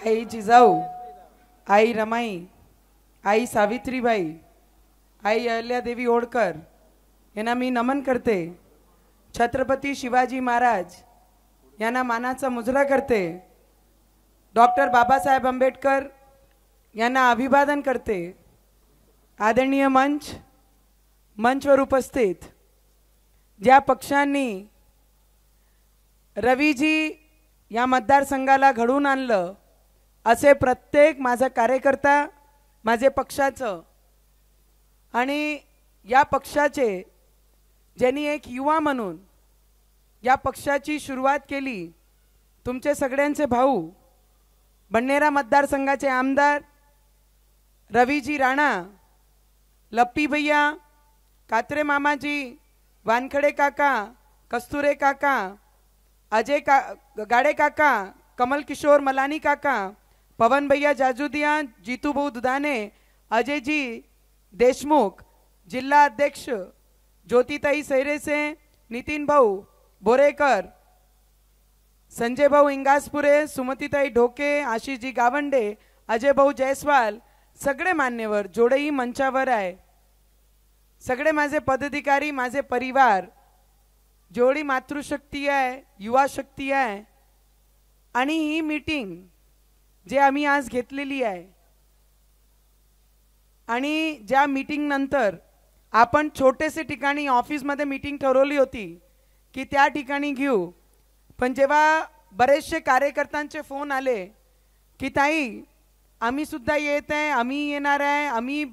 आई जिजाऊ, आई रमाई, आई सावित्रीबाई, आई अहिल्यादेवी होळकर यांना मी नमन करते। छत्रपती शिवाजी महाराज यांना मानाचा मुजरा करते। डॉक्टर बाबासाहेब आंबेडकर यांना अभिवादन करते। आदरणीय मंचवर उपस्थित ज्या पक्षांनी रवीजी या मतदारसंघाला घडवून आणलं असे प्रत्येक माझा कार्यकर्ता, माझे पक्षाचं आणि या पक्षाचे ज्यांनी एक युवा म्हणून या पक्षाची सुरुवात केली, तुमचे सगळ्यांचे भाऊ, बन्नेरा मतदारसंघाचे आमदार रवीजी राणा, लप्पी भैया, कात्रे मामाजी, वानखडे काका, कस्तुरे काका, अजय गाडे काका, कमल किशोर मलानी काका, पवन भैया जाजुदिया, जीतू भाऊ दुधाने, अजय जी देशमुख, जिल्हा अध्यक्ष ज्योतिताई सैरेसे, नितीन भाऊ बोरेकर, संजय भाऊ इंगासपुरे, सुमतीताई ढोके, आशिष जी गावंडे, अजय भाऊ जयस्वाल, सगळे मान्यवर जोडेही मंचावर आहे। सगळे माझे पदाधिकारी, माझे परिवार, जेवढी मातृशक्ती आहे, युवा शक्ती आहे आणि ही मीटिंग जे आम्ही आज घेतलेली आहे आणि ज्या मीटिंग नंतर आपण छोटेसे ठिकाणी ऑफिसमध्ये मीटिंग ठरवली होती की त्या ठिकाणी घेऊ, पण जेव्हा बरेचसे कार्यकर्त्यांचे फोन आले की ताई आम्ही सुद्धा येत आहे, आम्ही येणार आहे, आम्ही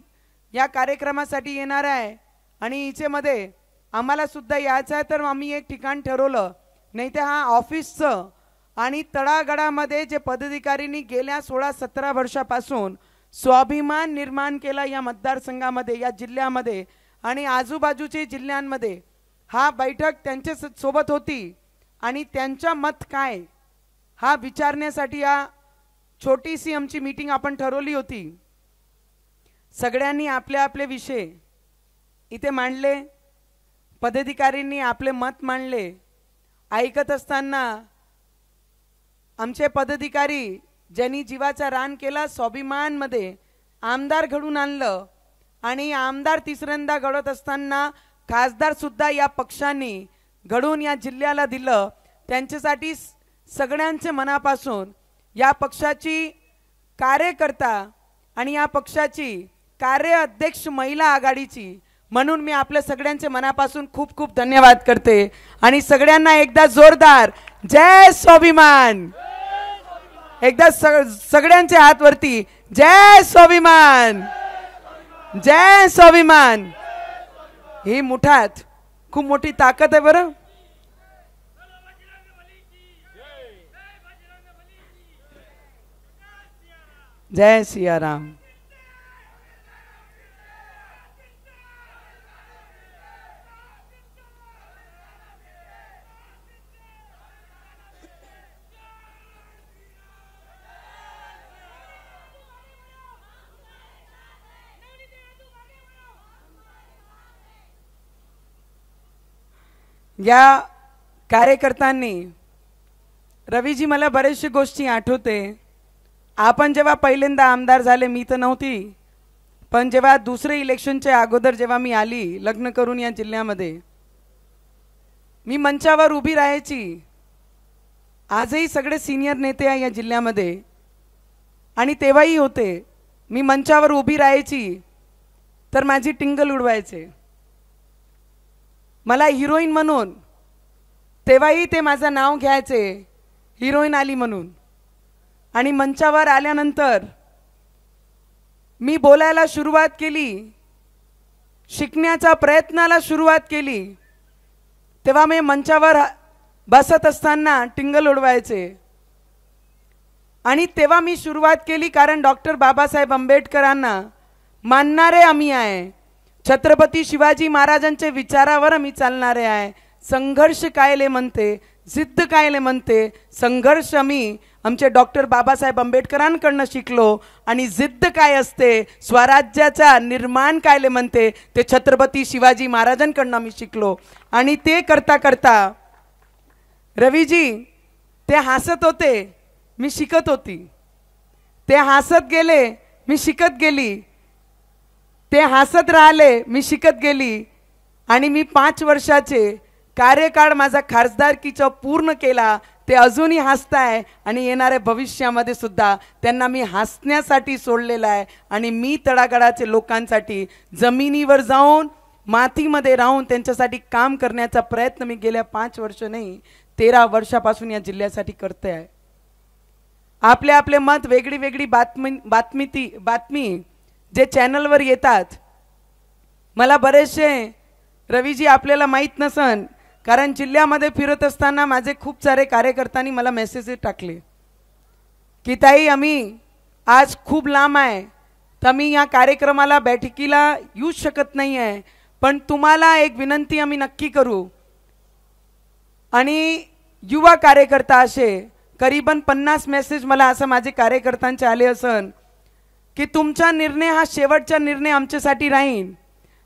या कार्यक्रमासाठी येणार आहे आणि इचेमध्ये आम्हाला सुद्धा यायचं आहे, तर आम्ही एक ठिकाण ठरवलं। नाही तर हा ऑफिसचं आणि तळागाळामध्ये जे पदाधिकाऱ्यांनी गेल्या 16-17 वर्षापासून स्वाभिमान निर्माण केला या मतदारसंघामध्ये, या जिल्ह्यामध्ये आणि आजूबाजूच्या जिल्ह्यांमध्ये, हा बैठक त्यांच्या सोबत होती आणि त्यांचा मत काय हा विचारण्यासाठी या छोटीशी आमची मीटिंग आपण ठरवली होती। सगळ्यांनी आपले आपले विषय इथे मांडले, पदाधिकाऱ्यांनी आपले मत मांडले। ऐकत असताना आमचे पदाधिकारी ज्यांनी जीवाचा रान केला, स्वाभिमानमध्ये आमदार घडून आणलं आणि आमदार तिसऱ्यांदा घडत असताना खासदार सुद्धा या पक्षांनी घडून या जिल्ह्याला दिलं, त्यांच्यासाठी सगळ्यांचे मनापासून या पक्षाची कार्यकर्ता आणि या पक्षाची कार्य अध्यक्ष महिला आघाडीची म्हणून मी आपल्या सगळ्यांचे मनापासून खूप खूप धन्यवाद करते आणि सगळ्यांना एकदा जोरदार जय स्वाभिमान, एकदा सगळ्यांचे हात वरती, जय स्वाभिमान, जय स्वाभिमान। ही मुठात खूप मोठी ताकद आहे बरं। जय सियाराम। या कार्यकर्त्यांनी रवीजी मला बरेचशे गोष्टी आठवते। आपण जेव्हा पहिल्यांदा आमदार झाले, मी तर नव्हती, पण जेव्हा दुसरे इलेक्शनच्या अगोदर जेव्हा मी आली लग्न करून या जिल्ह्यामध्ये, मी मंचावर उभी राहायची। आजही सगळे सिनियर नेते आहे या जिल्ह्यामध्ये आणि तेव्हाही होते, मी मंचावर उभी राहायची तर माझी टिंगल उडवायचे, मला हिरोईन म्हणून। तेव्हाही ते माझं नाव घ्यायचे, हिरोईन आली म्हणून। आणि मंचावर आल्यानंतर मी बोलायला सुरुवात केली, शिकण्याचा प्रयत्नाला सुरुवात केली, तेव्हा मी मंचावर बसत असताना टिंगल उडवायचे आणि तेव्हा मी सुरुवात केली, कारण डॉक्टर बाबासाहेब आंबेडकरांना मानणारे आम्ही आहे, छत्रपती शिवाजी महाराजांचे विचारावर आम्ही चालणारे आहे। संघर्ष कायले म्हणते, जिद्द कायले म्हणते, संघर्ष आम्ही आमचे डॉक्टर बाबासाहेब आंबेडकरांकडून शिकलो आणि जिद्द काय असते, स्वराज्याचा निर्माण कायले म्हणते, ते छत्रपती शिवाजी महाराजांकडून आम्ही शिकलो। आणि ते करता करता रवीजी ते हसत होते, मी शिकत होती। ते हसत गेले, मी शिकत गेली. ते हसत राहिले, मी शिकत गेली. आणि मी 5 वर्षाचे कार्यकाळ माझा खासदारकीचा पूर्ण केला. ते अजूनही हसताय आणि येणाऱ्या भविष्यामध्ये सुद्धा त्यांना मी हसण्यासाठी सोडलेलं आहे. आणि मी तळागाळाचे लोकांसाठी जमिनीवर जाऊन मातीमध्ये राहून त्यांच्यासाठी काम करण्याचा प्रयत्न मी गेल्या 5 वर्ष नाही 13 वर्षापासून या जिल्ह्यासाठी करते आहे. आपले आपले मत, वेगळी वेगळी बातमी जे चॅनलवर येतात, मला बरेचसे रवीजी आपल्याला माहीत नसन, कारण जिल्ह्यामध्ये फिरत असताना माझे खूप सारे कार्यकर्त्यांनी मला मेसेज टाकले की ताई आम्ही आज खूप लांब आहे, तर मी या कार्यक्रमाला बैठकीला येऊ शकत नाही आहे, पण तुम्हाला एक विनंती आम्ही नक्की करू. आणि युवा कार्यकर्ता असे करीबन 50 मेसेज मला असं माझे कार्यकर्त्यांचे आले असन की तुमचा निर्णय हा शेवटचा निर्णय आमच्यासाठी राहील.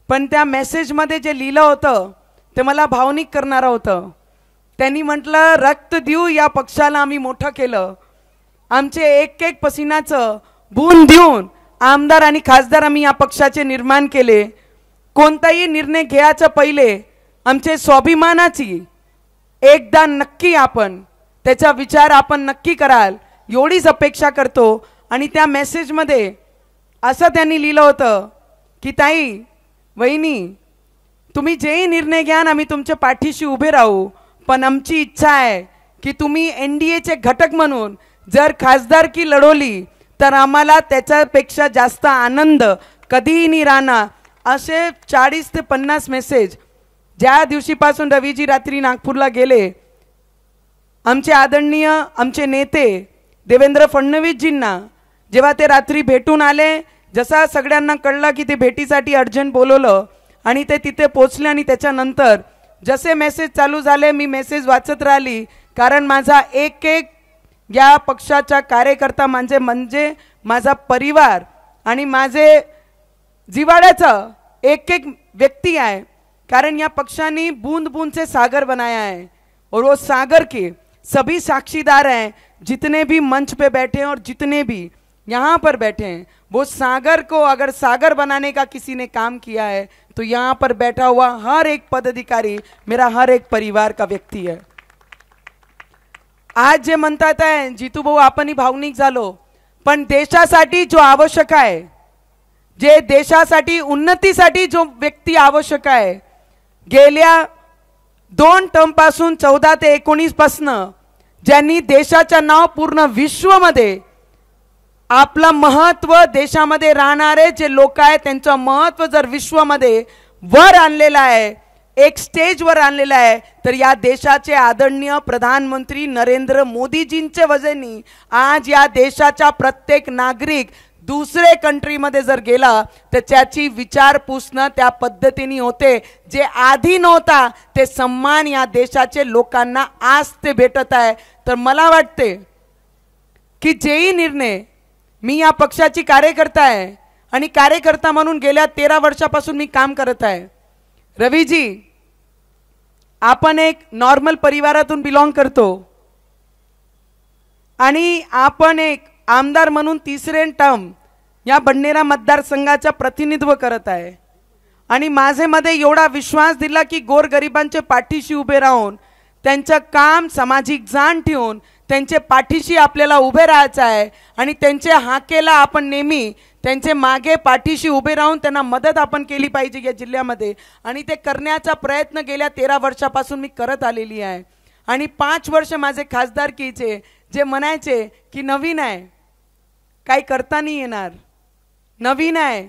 पण त्या मेसेजमध्ये जे लिहिलं होतं ते मला भावनिक करणारं होतं. त्यांनी म्हटलं, रक्त देऊ या पक्षाला आम्ही मोठं केलं, आमचे एक एक पसिनाचं बूंद देऊन आमदार आणि खासदार आम्ही या पक्षाचे निर्माण केले. कोणताही निर्णय घ्यायचा पहिले आमचे स्वाभिमानाची एकदा नक्की आपण त्याचा विचार आपण नक्की कराल एवढीच अपेक्षा करतो. आणि त्या मेसेजमध्ये असं त्यांनी लिहिलं होतं की ताई वहिनी, तुम्ही जेही निर्णय घ्या आम्ही तुमच्या पाठीशी उभे राहू, पण आमची इच्छा आहे की तुम्ही NDAचे घटक म्हणून जर खासदारकी लढवली तर आम्हाला त्याच्यापेक्षा जास्त आनंद कधीही नाही राहणार. असे 40 ते 50 मेसेज ज्या दिवशीपासून रवीजी रात्री नागपूरला गेले, आमचे आदरणीय आमचे नेते देवेंद्र फडणवीसजींना जेव्हा ते रात्री भेटून आले, जसा सगळ्यांना कळलं की ते भेटीसाठी अर्जंट बोलवलं आणि ते तिथे पोचले. आणि त्याच्यानंतर जसे मेसेज चालू झाले मी मेसेज वाचत राहिली, कारण माझा एक एक या पक्षाचा कार्यकर्ता म्हणजे माझा परिवार आणि माझे जिव्हाळ्याचं एक एक व्यक्ती आहे. कारण या पक्षाने बूंद बूंद से सागर बनाया है और वो सागर के सभी साक्षीदार हैं, जितने भी मंच पे बैठे हैं और जितने भी यहाँ पर बैठे हैं, वो सागर को अगर सागर बनाने का किसी ने काम किया है तो यहाँ पर बैठा हुआ हर एक पदाधिकारी मेरा हर एक परिवार का व्यक्ती है. आज जे म्हणतात आहे जितू भाऊ आपणही भावनिक झालो, पण देशासाठी जो आवश्यक आहे, जे देशासाठी उन्नतीसाठी जो व्यक्ती आवश्यक आहे, गेल्या 2 टर्म पासून 14 ते 19 पासून ज्यांनी देशाचं नाव पूर्ण विश्वमध्ये आपलं महत्व देशामध्ये राहणारे जे लोक आहेत त्यांचं महत्व जर विश्वमध्ये वर आणलेलं आहे, एक स्टेजवर आणलेलं आहे, तर या देशाचे आदरणीय प्रधानमंत्री नरेंद्र मोदीजींचे वजनी आज या देशाचा प्रत्येक नागरिक दुसरे कंट्रीमध्ये जर गेला तर त्याची विचारपूस त्या पद्धतीने होते, जे आधी नव्हता ते सम्मान या देशाचे लोकांना आज ते भेटत आहे. तर मला वाटते की जेही निर्णय मी या पक्षाची कार्यकर्ता आहे आणि कार्यकर्ता म्हणून गेल्या 13 वर्षापासून मी काम करत आहे. रवीजी, आपण एक नॉर्मल परिवारातून बिलॉंग करतो आणि आपण एक आमदार म्हणून 3रे टर्म या बडनेरा मतदारसंघाचा प्रतिनिधित्व करत आहे. आणि माझे मध्ये एवढा विश्वास दिला की गोरगरिबांच्या पाठीशी उभे राहून त्यांचं काम सामाजिक जाण ठेवून त्यांचे पाठीशी आपल्याला उभे राहायचं आहे आणि त्यांच्या हाकेला आपण नेहमी त्यांचे मागे पाठीशी उभे राहून त्यांना मदत आपण केली पाहिजे या जिल्ह्यामध्ये. आणि ते करण्याचा प्रयत्न गेल्या 13 वर्षापासून मी करत आलेली आहे. आणि 5 वर्ष माझे खासदारकीचे जे म्हणायचे की नवीन आहे, काही करता नाही येणार, नवीन आहे,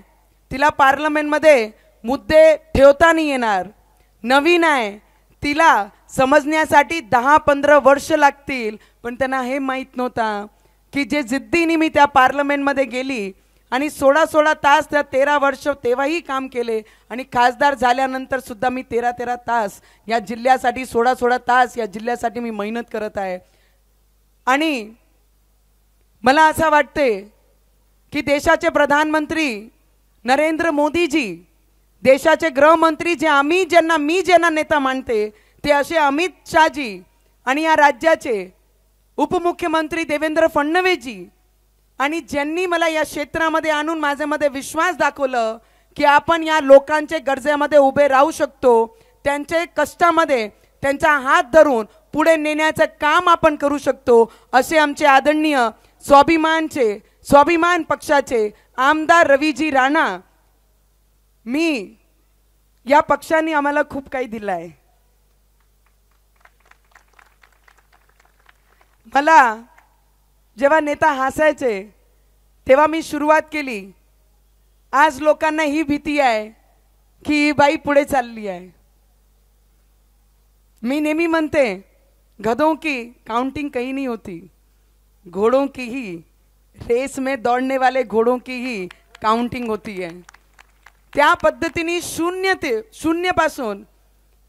तिला पार्लमेंटमध्ये मुद्दे ठेवता नाही येणार, नवीन आहे, तिला समजण्यासाठी 10-15 वर्ष लागतील. पण त्यांना हे माहीत नव्हता की जे जिद्दीने मी त्या पार्लमेंटमध्ये गेली आणि 16 तास त्या 13 वर्ष तेव्हाही काम केले. आणि खासदार झाल्यानंतर सुद्धा मी 13 तास या जिल्ह्यासाठी 16 तास या जिल्ह्यासाठी मी मेहनत करत आहे. आणि मला असं वाटते की देशाचे प्रधानमंत्री नरेंद्र मोदीजी, देशाचे गृहमंत्री जे मी ज्यांना नेता मानते ते असे अमित शाहजी आणि या राज्याचे उपमुख्यमंत्री देवेंद्र फडणवीसजी आणि ज्यांनी मला या क्षेत्रामध्ये आणून माझ्यामध्ये विश्वास दाखवलं की आपण या लोकांच्या गरजेमध्ये उभे राहू शकतो, त्यांचे कष्टामध्ये त्यांचा हात धरून पुढे नेण्याचं काम आपण करू शकतो, असे आमचे आदरणीय स्वाभिमान पक्षाचे आमदार रवीजी राणा, मी या पक्षाने आम्हाला खूप काही दिलं आहे. मला जेव्हा नेता हसायचे तेव्हा मी सुरुवात केली. आज लोकांना ही भीती आहे की ही बाई पुढे चालली आहे. मी नेहमी म्हणते, गधों की काउंटिंग कहीं नहीं होती, घोड़ों की ही, रेस में दौड़ने वाले घोड़ों की ही काउंटिंग होती है. त्या पद्धतीने शून्यपासून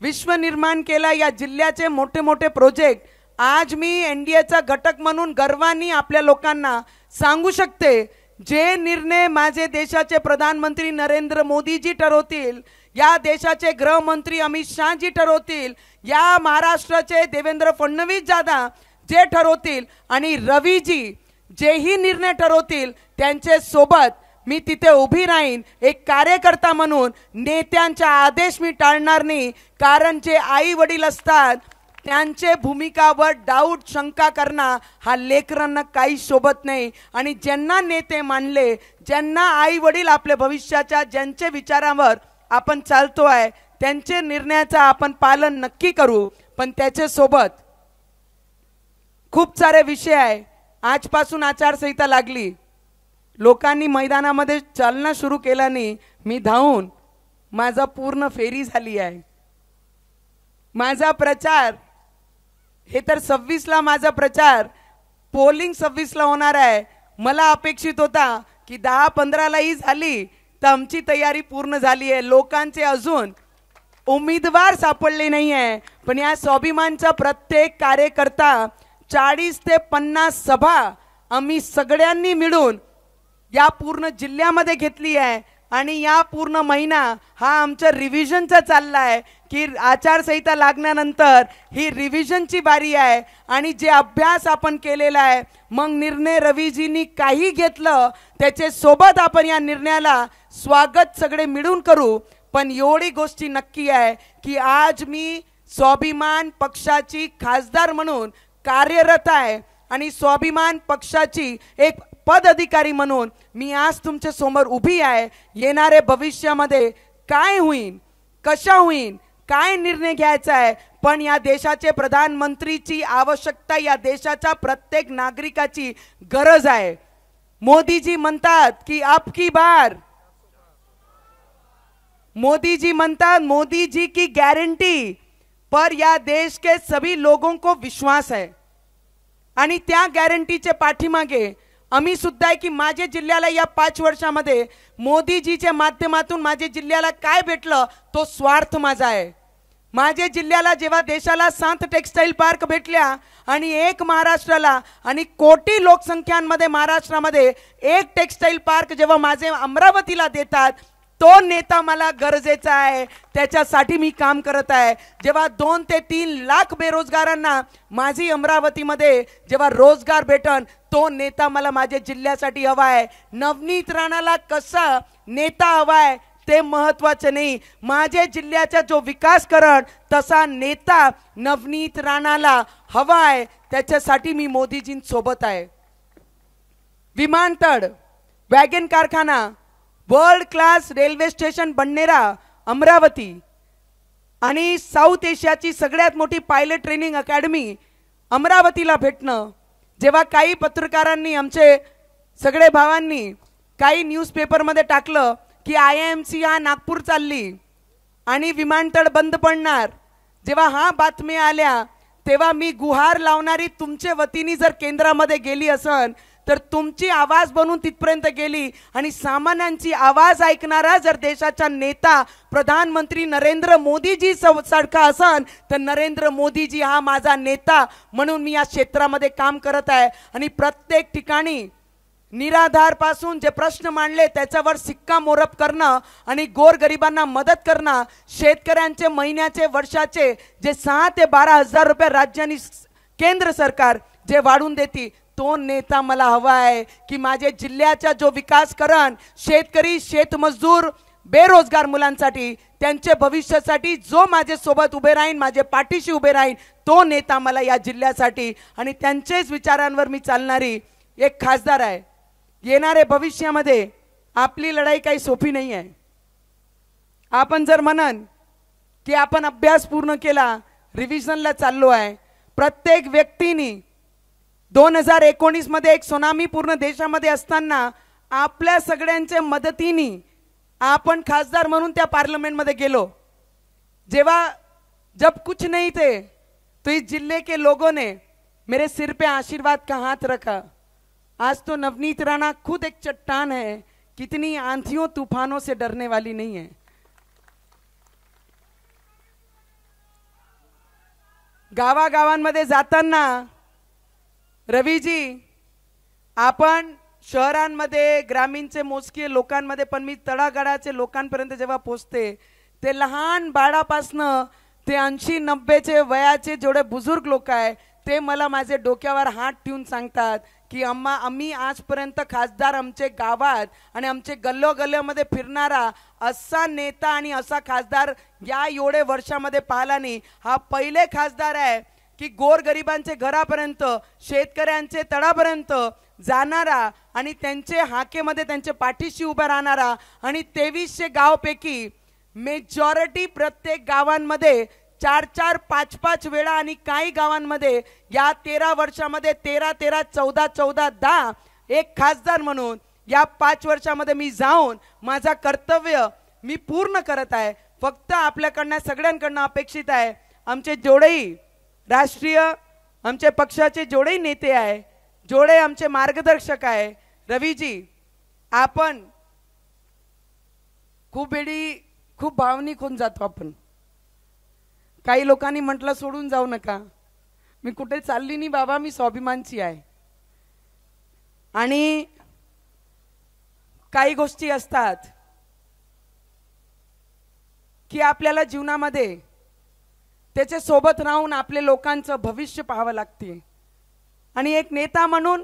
विश्व निर्माण केला. या जिल्ह्याचे मोठे मोठे प्रोजेक्ट आज मी एनडीएचा घटक म्हणून गर्वाने आपल्या लोकांना सांगू शकते. जे निर्णय माझे देशाचे प्रधानमंत्री नरेंद्र मोदीजी ठरवतील, या देशाचे गृहमंत्री अमित शहाजी ठरवतील, या महाराष्ट्राचे देवेंद्र फडणवीस दादा जे ठरवतील आणि रवीजी जेही निर्णय ठरवतील त्यांचे सोबत मी तिथे उभी राहीन. एक कार्यकर्ता म्हणून नेत्यांचा आदेश मी टाळणार नाही. कारण जे आई वडील असतात त्यांचे भूमिकावर डाऊट शंका करणं हा लेकरांना काही शोभत नाही. आणि ज्यांना नेते मानले, ज्यांना आई वडील आपल्या भविष्याच्या ज्यांचे विचारावर आपण चालतो आहे त्यांचे निर्णयाचं आपण पालन नक्की करू. पण त्याच्या सोबत खूप सारे विषय आहे. आजपासून आचारसंहिता लागली, लोकांनी मैदानामध्ये चालना सुरू केल्याने मी धावून माझा पूर्ण फेरी झाली आहे. माझा प्रचार हे तर 26ला माझा प्रचार, पोलिंग 26ला होणार आहे. मला अपेक्षित होता की 10-15लाही झाली तर आमची तयारी पूर्ण झाली आहे. लोकांचे अजून उमेदवार सापडले नाही आहे. पण या स्वाभिमानचा प्रत्येक कार्यकर्ता 40 ते 50 सभा आम्ही सगळ्यांनी मिळून या पूर्ण जिल्ह्यामध्ये घेतली आहे. आणि या पूर्ण महिना हा आमच्या रिव्हिजनचा चालला आहे की आचारसंहिता लागल्यानंतर ही रिव्हिजनची बारी आहे. आणि जे अभ्यास आपण केलेला आहे, मग निर्णय रवीजींनी काही घेतलं त्याचे सोबत आपण या निर्णयाला स्वागत सगळे मिळून करू. पण एवढी गोष्टी नक्की आहे की आज मी स्वाभिमान पक्षाची खासदार म्हणून कार्यरत आहे आणि स्वाभिमान पक्षाची एक पद अधिकारी म्हणून मी आज तुमच्या समोर उभी आहे. येणारे भविष्यामध्ये काय होईल, कशा होईल, काय निर्णय घ्यायचा आहे, पण या देशाचे प्रधानमंत्रीची आवश्यकता या देशाच्या प्रत्येक नागरिकाची गरज आहे. मोदीजी म्हणतात की अब की बार, मोदीजी म्हणतात मोदी जी की गारंटी, पर या देश के सभी लोगों को विश्वास है. आणि त्या गॅरंटीचे पाठीमागे आम्ही सुद्धा आहे की माझ्या जिल्ह्याला या 5 वर्षामध्ये मोदीजीच्या माध्यमातून माझ्या जिल्ह्याला काय भेटलं तो स्वार्थ माझा आहे. माझ्या जिल्ह्याला जेव्हा देशाला 7 टेक्सटाईल पार्क भेटल्या आणि एक महाराष्ट्राला आणि कोटी लोकसंख्यांमध्ये महाराष्ट्रामध्ये एक टेक्सटाईल पार्क जेव्हा माझे अमरावतीला देतात, तो नेता मला गरजेचा आहे. त्याच्यासाठी मी काम करत आहे. जेव्हा 2 ते 3 लाख बेरोजगारांना माझी अमरावतीमध्ये जेव्हा रोजगार भेटन, तो नेता मला माझ्या जिल्ह्यासाठी हवा आहे. नवनीत राणाला कसा नेता हवा आहे ते महत्त्वाचे नाही, माझ्या जिल्ह्याचा जो विकास करण तसा नेता नवनीत राणाला हवा आहे. त्याच्यासाठी मी मोदीजींसोबत आहे. विमानतळ, वॅगन कारखाना, वर्ल्ड क्लास रेल्वे स्टेशन बन्नेरा अमरावती आणि साऊथ एशियाची सगळ्यात मोठी पायलट ट्रेनिंग अकॅडमी अमरावतीला भेटणं. जेव्हा काही पत्रकारांनी, आमचे सगळे भावांनी काही न्यूजपेपरमध्ये टाकलं की IIMC हा नागपूर चालली आणि विमानतळ बंद पडणार, जेव्हा हा बातम्या आल्या तेव्हा मी गुहार लावणारी तुमच्या वतीने जर केंद्रामध्ये गेली असन तर तुमची आवाज बनून तिथपर्यंत गेली. आणि सामान्यांची आवाज ऐकणारा जर देशाचा नेता प्रधानमंत्री नरेंद्र मोदीजी सारखा असन तर नरेंद्र मोदीजी हा माझा नेता म्हणून मी या क्षेत्रामध्ये काम करत आहे. आणि प्रत्येक ठिकाणी निराधार पासून जे प्रश्न मांडले त्याच्यावर शिक्कामोर्तब करणं आणि गोरगरिबांना मदत करणं, शेतकऱ्यांचे महिन्याचे वर्षाचे जे 6 ते 12 हजार रुपये राज्य आणि केंद्र सरकार जे वाढून देते तो नेता मला हवा आहे की माझ्या जिल्ह्याचा जो विकास करण, शेतकरी, शेतमजदूर, बेरोजगार मुलांसाठी, त्यांच्या भविष्यासाठी जो माझ्या सोबत उभे राहीन, माझ्या पाठीशी उभे राहीन, तो नेता मला या जिल्ह्यासाठी आणि त्यांचेच विचारांवर मी चालणारी एक खासदार आहे. येणारे भविष्यामध्ये आपली लढाई काही सोपी नाही आहे. आपण जर म्हणन की आपण अभ्यास पूर्ण केला, रिव्हिजनला चाललो आहे, प्रत्येक व्यक्तीने 2019 मध्ये एक सुनामी पूर्ण देशामध्ये असताना आपल्या सगळ्यांच्या मदतीने आपण खासदार म्हणून त्या पार्लिमेंटमध्ये गेलो. जब कुछ नहीं थे तो इस जिले के लोगों ने मेरे सिर पे आशीर्वाद का हाथ रखा. आज तो नवनीत राणा खुद एक चट्टान है, कितनी आंधियों तूफानों से डरने वाली नहीं है. गावागावांमध्ये जाताना रवीजी, आपण शहरांमध्ये, ग्रामीणचे मोजके लोकांमध्ये, पण मी तळागाळाचे लोकांपर्यंत जेव्हा पोहोचते, ते लहान बाळापासनं ते 80-90चे वयाचे जेवढे बुजुर्ग लोक आहे, ते मला माझे डोक्यावर हात ठेवून सांगतात की आम्ही आजपर्यंत खासदार आमचे गावात आणि आमचे गल्लोगल्ल्यामध्ये फिरणारा असा नेता आणि असा खासदार या एवढे वर्षामध्ये पाहिला नाही. हा पहिले खासदार आहे की गोरगरिबांचे घरापर्यंत, शेतकऱ्यांचे तळापर्यंत जाणारा आणि त्यांचे हाकेमध्ये त्यांच्या पाठीशी उभा राहणारा. आणि 2300 गावपैकी मेजॉरिटी प्रत्येक गावांमध्ये 4-4, 5-5 वेळा आणि काही गावांमध्ये या 13 वर्षामध्ये 13-13, 14-14, 10 एक खासदार म्हणून या 5 वर्षामध्ये मी जाऊन माझा कर्तव्य मी पूर्ण करत आहे. फक्त आपल्याकडनं सगळ्यांकडनं अपेक्षित आहे, आमचे जेवढेही राष्ट्रीय, आमच्या पक्षाचे जेवढेही नेते आहे, जेवढे आमचे मार्गदर्शक आहे, रवीजी, आपण खूप वेळी खूप भावनिक होऊन जातो. आपण काही लोकांनी म्हटलं सोडून जाऊ नका. मी कुठे चालली नाही बाबा, मी स्वाभिमानची आहे. आणि काही गोष्टी असतात की आपल्याला जीवनामध्ये त्याच्या सोबत राहून आपले लोकांचं भविष्य पाहावं लागते. आणि एक नेता म्हणून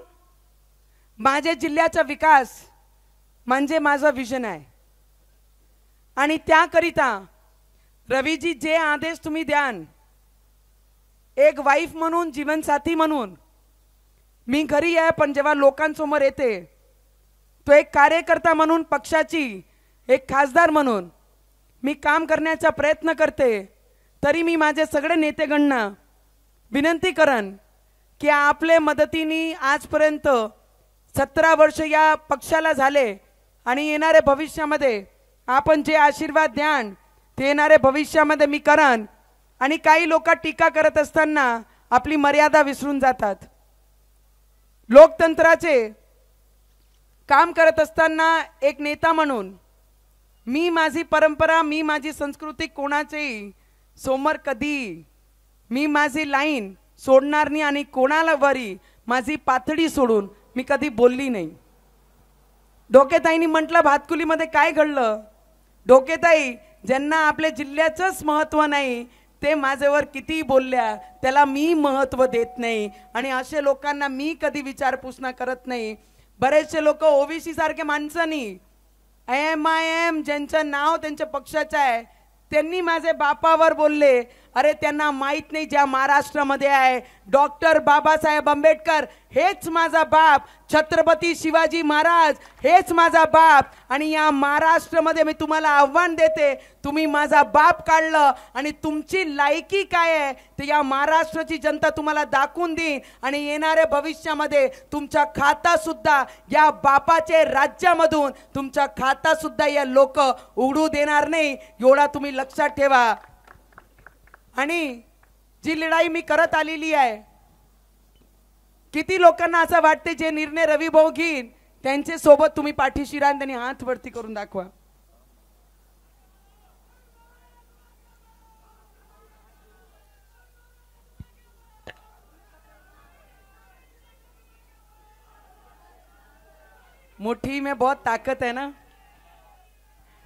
माझ्या जिल्ह्याचा विकास म्हणजे माझा विजन आहे. आणि त्याकरिता रवीजी, जे आदेश तुम्ही द्याल, एक वाईफ म्हणून, जीवनसाथी म्हणून मी घरी आहे, पण जेव्हा लोकांसमोर येते तो एक कार्यकर्ता म्हणून, पक्षाची एक खासदार म्हणून मी काम करण्याचा प्रयत्न करते. तरी मी माझे सगळे नेतेगणांना विनंती करन की आपले मदतीने आजपर्यंत 17 वर्ष या पक्षाला झाले आणि येणाऱ्या भविष्यामध्ये आपण जे आशीर्वाद द्याल ते येणाऱ्या भविष्यामध्ये मी करन. आणि काही लोक टीका करत असताना आपली मर्यादा विसरून जातात. लोकतंत्राचे काम करत असताना एक नेता म्हणून मी माझी परंपरा, मी माझी संस्कृती कोणाचेही समोर कधी मी माझी लाईन सोडणार नाही आणि कोणाला वरी माझी पातळी सोडून मी कधी बोलली नाही. डोकेताईंनी म्हटलं भातकुलीमध्ये काय घडलं, डोकेताई ज्यांना आपल्या जिल्ह्याचंच महत्त्व नाही ते माझ्यावर किती बोलल्या त्याला मी महत्त्व देत नाही. आणि असे लोकांना मी कधी विचारपूस करत नाही. बरेचसे लोक ओबीसी सारखे माणसांनी, MIM ज्यांचं नाव त्यांच्या पक्षाचं आहे, त्यांनी माझे बापावर बोलले. अरे त्यांना माहित नाही ज्या महाराष्ट्रामध्ये आहे डॉक्टर बाबासाहेब आंबेडकर हेच माझा बाप, छत्रपती शिवाजी महाराज हेच माझा बाप. आणि या महाराष्ट्रामध्ये मी तुम्हाला आव्हान देते, तुम्ही माझा बाप काढलं आणि तुमची लायकी काय आहे ते या महाराष्ट्राची जनता तुम्हाला दाखवून देईन. आणि येणाऱ्या भविष्यामध्ये तुमचा खाता सुद्धा या बापाचे राज्यामधून तुमचा खाता सुद्धा या लोक उघडू देणार नाही, एवढा तुम्ही लक्षात ठेवा. आणि जी लढाई मी करत आलेली आहे, किती लोकांना असं वाटते जे निर्णय रवी भाऊ घेईन त्यांच्या सोबत तुम्ही पाठीशी राहा, त्यांनी हात वरती करून दाखवा. मुट्ठी में बहुत ताकत है ना.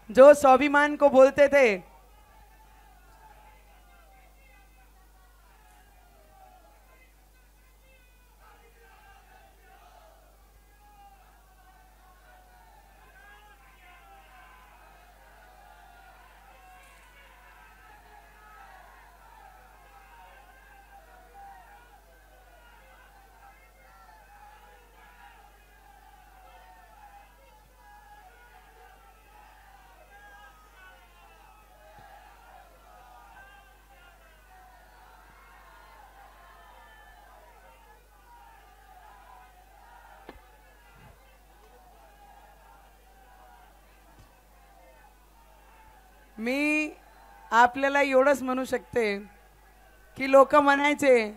जो स्वाभिमान को बोलते थे, आपल्याला एवढंच म्हणू शकते की लोक म्हणायचे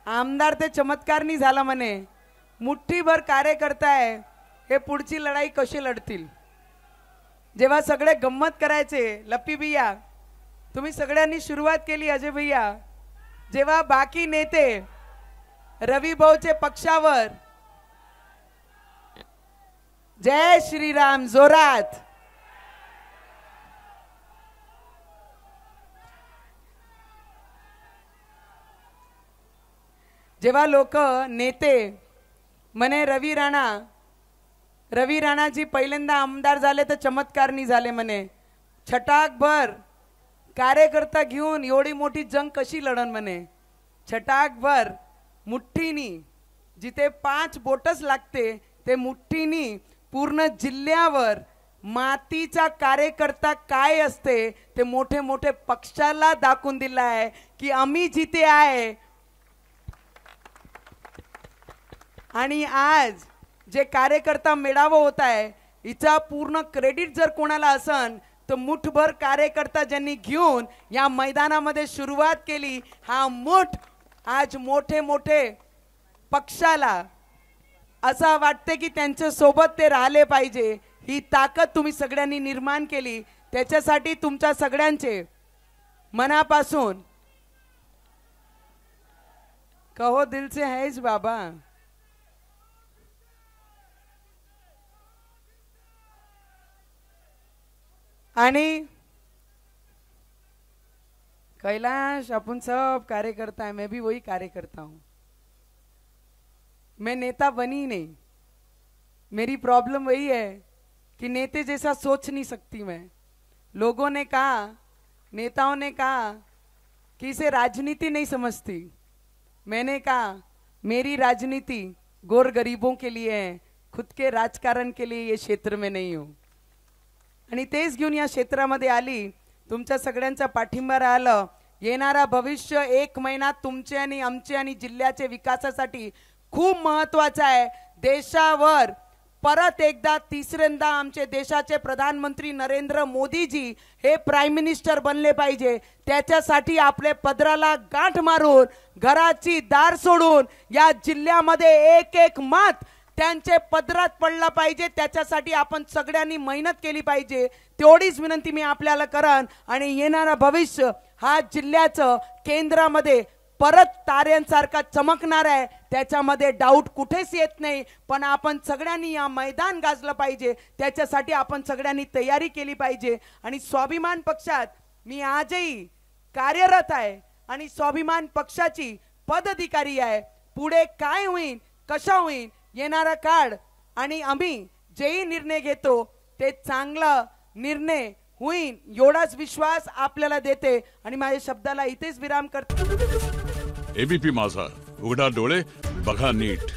आमदार ते चमत्कार नाही झाला म्हणे, मुठ्ठीभर कार्यकर्ता आहे, हे पुढची लढाई कशी लढतील. जेव्हा सगळे गंमत करायचे, लप्पी भैया तुम्ही सगळ्यांनी सुरुवात केली, अजय भैया, जेव्हा बाकी नेते रवी भाऊचे पक्षावर जय श्रीराम जोरात, जेव्हा लोक नेते म्हणे रवी राणाजी पहिल्यांदा आमदार झाले तर चमत्कार नाही झाले म्हणे, छटाकभर कार्यकर्ता घेऊन एवढी मोठी जंग कशी लढन म्हणे, छटाकभर मुठ्ठीनी, जिथे 5 बोटच लागते ते मुठ्ठीनी पूर्ण जिल्ह्यावर मातीचा कार्यकर्ता काय असते ते मोठे मोठे पक्षाला दाखवून दिला आहे की आम्ही जिथे आहे. आणि आज जे कार्यकर्ता मेळावा होत आहे हिचा पूर्ण क्रेडिट जर कोणाला असन तर मुठभर कार्यकर्ता ज्यांनी घेऊन या मैदानामध्ये सुरुवात केली, हा मुठ आज मोठे मोठे पक्षाला असं वाटते की त्यांच्या सोबत ते राहिले पाहिजे. ही ताकद तुम्ही सगळ्यांनी निर्माण केली, त्याच्यासाठी तुमच्या सगळ्यांचे मनापासून कहो दिल से हैज बाबा. आणि कैलाश अपन सब कार्यकर्ता है, मैं भी वही कार्यकर्ता हूं, मैं नेता बनी नहीं. मेरी प्रॉब्लम वही है कि नेते जैसा सोच नहीं सकती मैं. लोगों ने कहा, नेताओं ने कहा कि इसे राजनीति नहीं समझती. मैंने कहा मेरी राजनीति गोर गरीबों के लिए है, खुद के राजकारण के लिए ये क्षेत्र में नहीं हूं. आणि तेच घेऊन या क्षेत्रामध्ये आली, तुमच्या सगळ्यांचा पाठिंबा राहिला. येणारा भविष्य 1 महिना तुमचे आणि आमचे आणि जिल्ह्याचे विकासासाठी खूप महत्त्वाचा आहे. देशावर परत एकदा तिसऱ्यांदा आमचे देशाचे प्रधानमंत्री नरेंद्र मोदीजी हे प्राईम मिनिस्टर बनले पाहिजे. त्याच्यासाठी आपले पदराला गाठ मारून घराची दार सोडून या जिल्ह्यामध्ये एक एक मत त्यांचे पदरात पडला पाहिजे. त्याच्यासाठी आपण सगळ्यांनी मेहनत केली पाहिजे. तेवढीच विनंती मी आपल्याला करन. आणि येणारा भविष्य हा जिल्ह्याचं केंद्रामध्ये परत ताऱ्यांसारखा चमकणार आहे, त्याच्यामध्ये डाऊट कुठेच येत नाही. पण आपण सगळ्यांनी या मैदान गाजलं पाहिजे, त्याच्यासाठी आपण सगळ्यांनी तयारी केली पाहिजे. आणि स्वाभिमान पक्षात मी आजही कार्यरत आहे आणि स्वाभिमान पक्षाची पदाधिकारी आहे. पुढे काय होईल, कशा होईल येणारा काळ, आणि आम्ही जेही निर्णय घेतो ते चांगला निर्णय होईल एवढाच विश्वास आपल्याला देते. आणि माझ्या शब्दाला इथेच विराम करते. एबीपी माझा, उघडा डोळे बघा नीट.